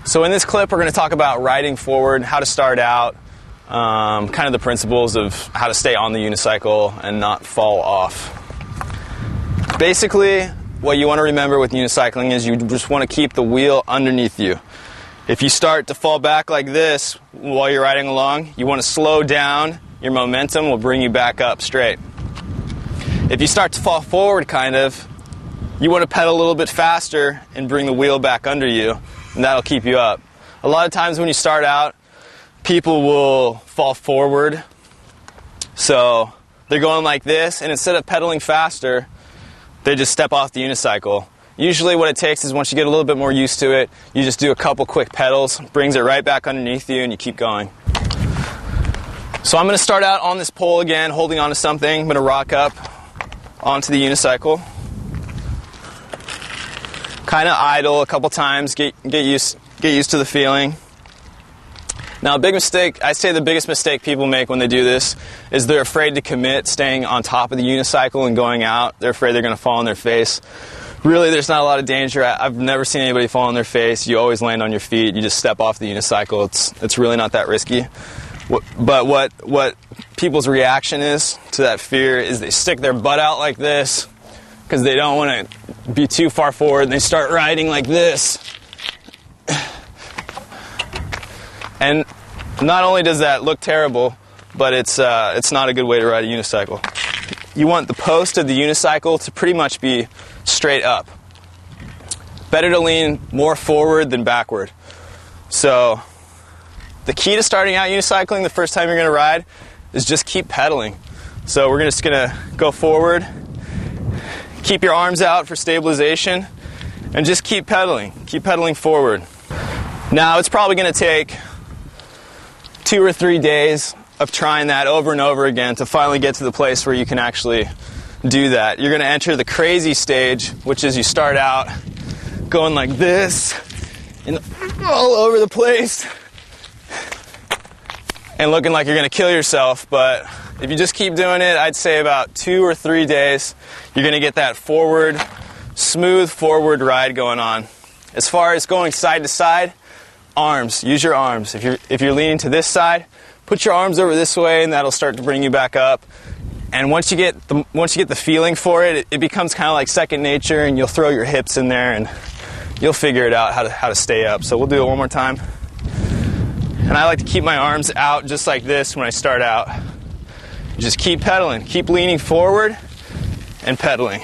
So in this clip, we're going to talk about riding forward, how to start out, kind of the principles of how to stay on the unicycle and not fall off. Basically, what you want to remember with unicycling is you just want to keep the wheel underneath you. If you start to fall back like this while you're riding along, you want to slow down. Your momentum will bring you back up straight. If you start to fall forward you want to pedal a little bit faster and bring the wheel back under you, and that'll keep you up. A lot of times when you start out, people will fall forward. So they're going like this, and instead of pedaling faster, they just step off the unicycle. Usually what it takes is once you get a little bit more used to it, you just do a couple quick pedals, brings it right back underneath you, and you keep going. So I'm going to start out on this pole again, holding onto something. I'm going to rock up onto the unicycle. Kind of idle a couple times, get used to the feeling. Now, I'd say the biggest mistake people make when they do this is they're afraid to commit staying on top of the unicycle and going out. They're afraid they're going to fall on their face. Really, there's not a lot of danger. I've never seen anybody fall on their face. You always land on your feet. You just step off the unicycle. It's really not that risky. But what people's reaction is to that fear is they stick their butt out like this because they don't want to be too far forward, and they start riding like this. And not only does that look terrible, but it's not a good way to ride a unicycle. You want the post of the unicycle to pretty much be straight up. Better to lean more forward than backward. So the key to starting out unicycling the first time you're going to ride is just keep pedaling. So we're just going to go forward, keep your arms out for stabilization, and just keep pedaling forward. Now it's probably going to take 2 or 3 days of trying that over and over again to finally get to the place where you can actually do that. You're going to enter the crazy stage, which is you start out going like this and all over the place and looking like you're going to kill yourself. But if you just keep doing it, I'd say about 2 or 3 days, you're going to get that smooth forward ride going on. As far as going side to side, arms. Use your arms. If you're leaning to this side, put your arms over this way, and that'll start to bring you back up. And once you get the feeling for it, it becomes kind of like second nature, and you'll throw your hips in there, and you'll figure it out how to stay up. So we'll do it one more time. And I like to keep my arms out just like this when I start out. Just keep pedaling. Keep leaning forward and pedaling.